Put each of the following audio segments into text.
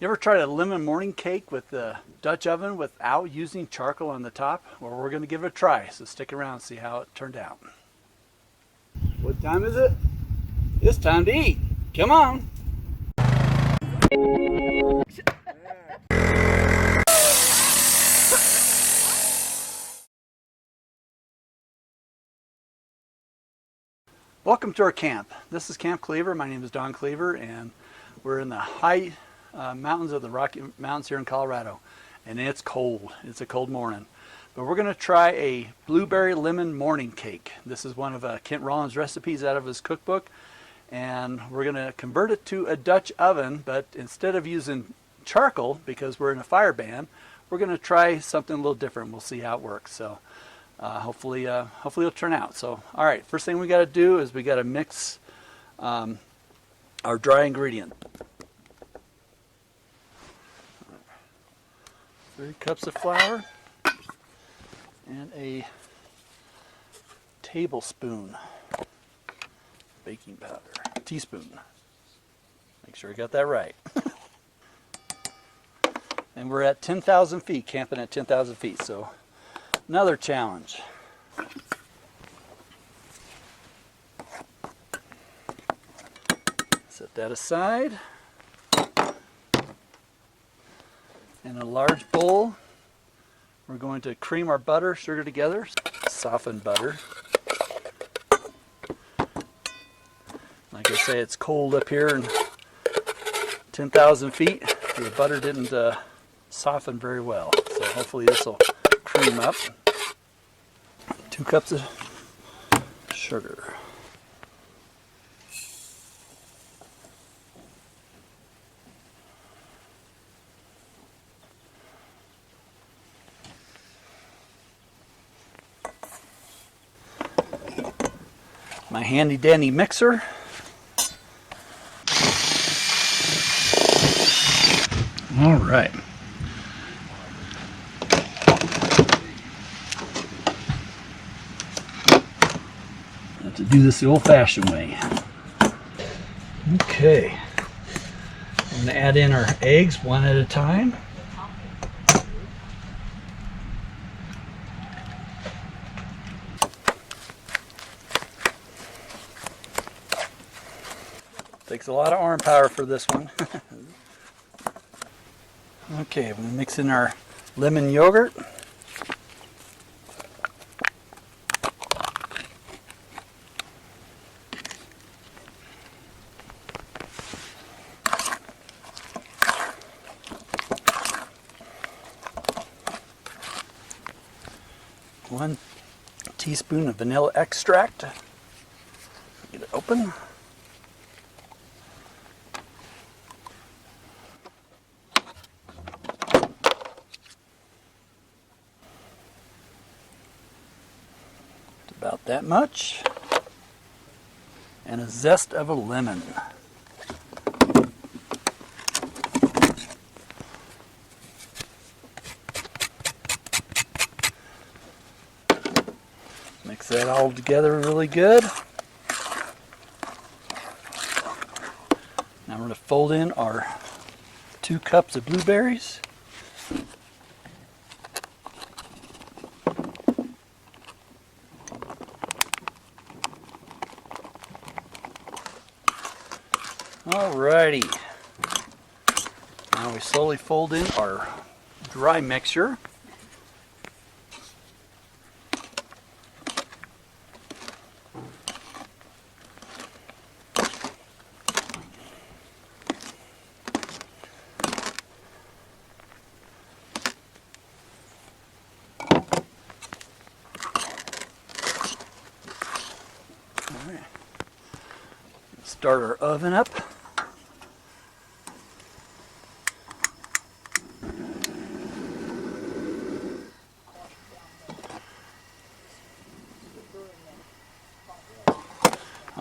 You ever tried a lemon morning cake with the Dutch oven without using charcoal on the top? Well, we're going to give it a try, so stick around and see how it turned out. What time is it? It's time to eat. Come on. Welcome to our camp. This is Camp Cleaver. My name is Don Cleaver, and we're in the high mountains of the Rocky Mountains here in Colorado. And it's cold. It's a cold morning. But we're going to try a blueberry lemon morning cake. This is one of Kent Rollins' recipes out of his cookbook. And we're going to convert it to a Dutch oven, but instead of using charcoal, because we're in a fire ban, we're going to try something a little different. We'll see how it works. So hopefully it'll turn out. So, all right, first thing we got to do is we got to mix our dry ingredient. 3 cups of flour and a tablespoon baking powder, teaspoon. Make sure I got that right. And we're at 10,000 feet, camping at 10,000 feet, so another challenge. Set that aside. In a large bowl, we're going to cream our butter, sugar together, softened butter. Like I say, it's cold up here and 10,000 feet. The butter didn't soften very well, so hopefully this will cream up. 2 cups of sugar. My handy dandy mixer. All right. Have to do this the old-fashioned way. Okay. I'm going to add in our eggs one at a time. Takes a lot of arm power for this one. Okay, we're going to mix in our lemon yogurt. One teaspoon of vanilla extract. Get it open. About that much. And a zest of a lemon. Mix that all together really good. Now we're going to fold in our 2 cups of blueberries. Alrighty. Now we slowly fold in our dry mixture. Alright. Start our oven up.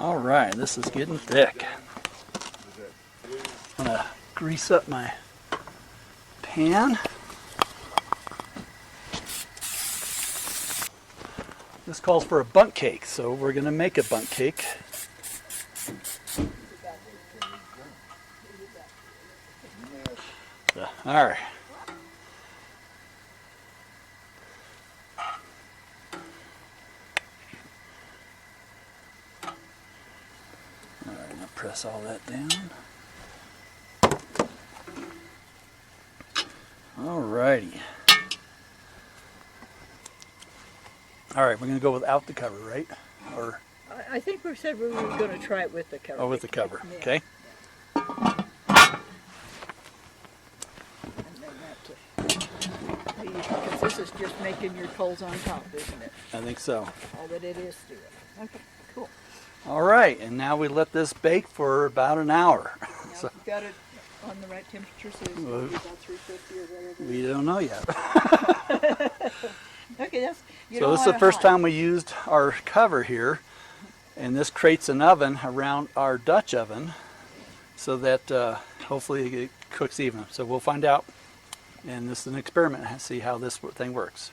All right, this is getting thick. I'm gonna grease up my pan. This calls for a bundt cake, so we're gonna make a bundt cake. All right. All right, now press all that down. All righty. All right, we're going to go without the cover, right? Or I think we said we were going to try it with the cover. oh, with the cover. Yeah. Okay. And then because this is just making your coals on top, isn't it? I think so. All that it is to it. Okay, cool. All right, and now we let this bake for about an hour. Now So you've got it on the right temperature, so it's going to be about 350 or whatever. we don't know yet. Okay, that's. So this is the first time we used our cover here, and this creates an oven around our Dutch oven so that hopefully it cooks even. So we'll find out, and this is an experiment, and see how this thing works.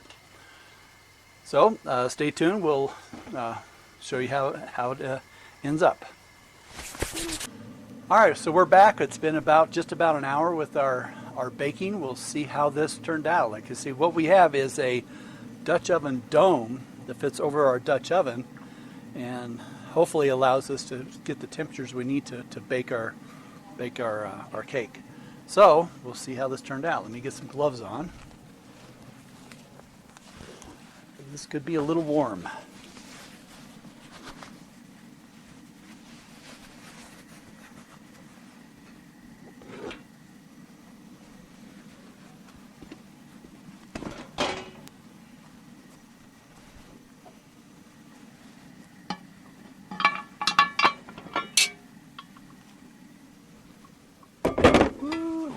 So stay tuned, we'll show you how it ends up. All right, so we're back. It's been just about an hour with our baking. We'll see how this turned out. Like you see, what we have is a Dutch oven dome that fits over our Dutch oven and hopefully allows us to get the temperatures we need to bake our cake. So we'll see how this turned out. Let me get some gloves on. This could be a little warm.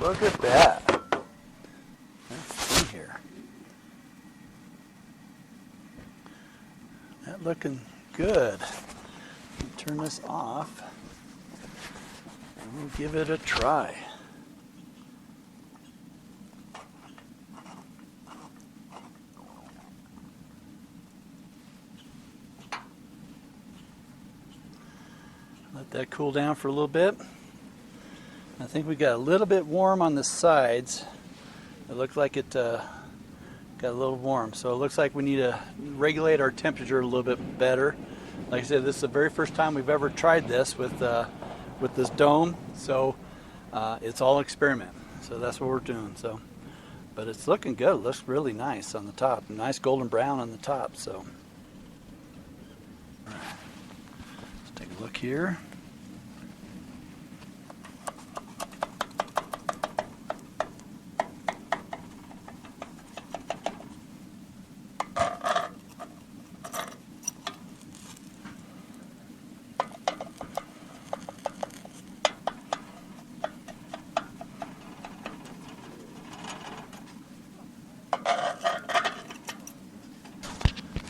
Look at that. Let's see here. That looking good. Turn this off and we'll give it a try. Let that cool down for a little bit. I think we got a little bit warm on the sides. It looked like it got a little warm. So it looks like we need to regulate our temperature a little bit better. Like I said, this is the very first time we've ever tried this with this dome. So it's all experiment. So that's what we're doing. So, but it's looking good. It looks really nice on the top. Nice golden brown on the top. So, all right. Let's take a look here.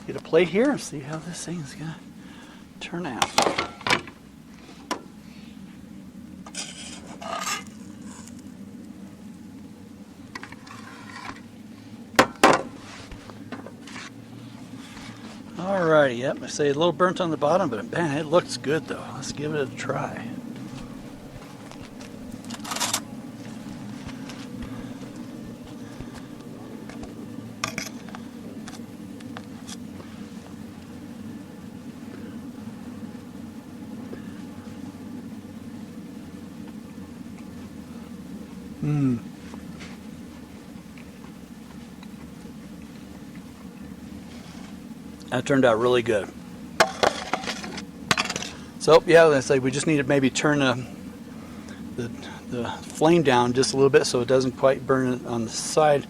Get a plate here and see how this thing's gonna turn out. Alrighty, yep, I say a little burnt on the bottom, but man, it looks good though. Let's give it a try. That turned out really good. So yeah, I say we just need to maybe turn the flame down just a little bit so it doesn't quite burn it on the side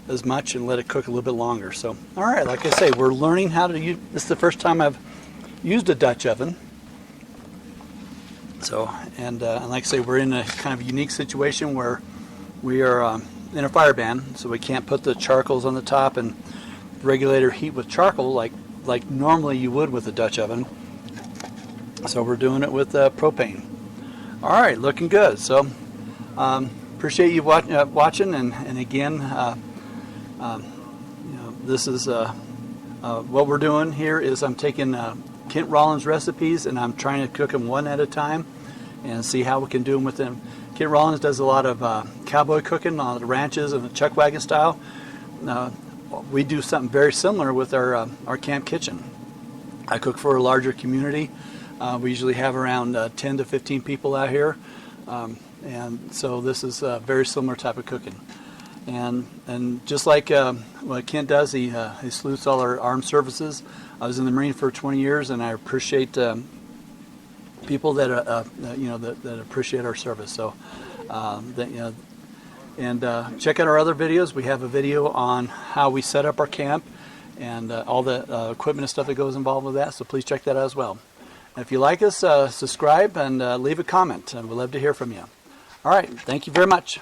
as much, and let it cook a little bit longer. So all right, like I say, we're learning how to use. This is the first time I've used a Dutch oven. So and like I say, we're in a kind of unique situation where we are in a fire ban, so we can't put the charcoals on the top and regulator heat with charcoal like normally you would with a Dutch oven. So we're doing it with propane. All right, looking good. So appreciate you watching, and again, you know, this is what we're doing here is I'm taking Kent Rollins recipes and I'm trying to cook them one at a time, and see how we can do them with them. Kit Rollins does a lot of cowboy cooking on the ranches and the chuck wagon style. We do something very similar with our camp kitchen. I cook for a larger community. We usually have around 10 to 15 people out here, and so this is a very similar type of cooking. And just like what Kent does, he salutes all our armed services. I was in the Marine for 20 years, and I appreciate people that that appreciate our service. So check out our other videos. We have a video on how we set up our camp and all the equipment and stuff that goes involved with that. So please check that out as well. And if you like us, subscribe and leave a comment. We'd love to hear from you. All right. Thank you very much.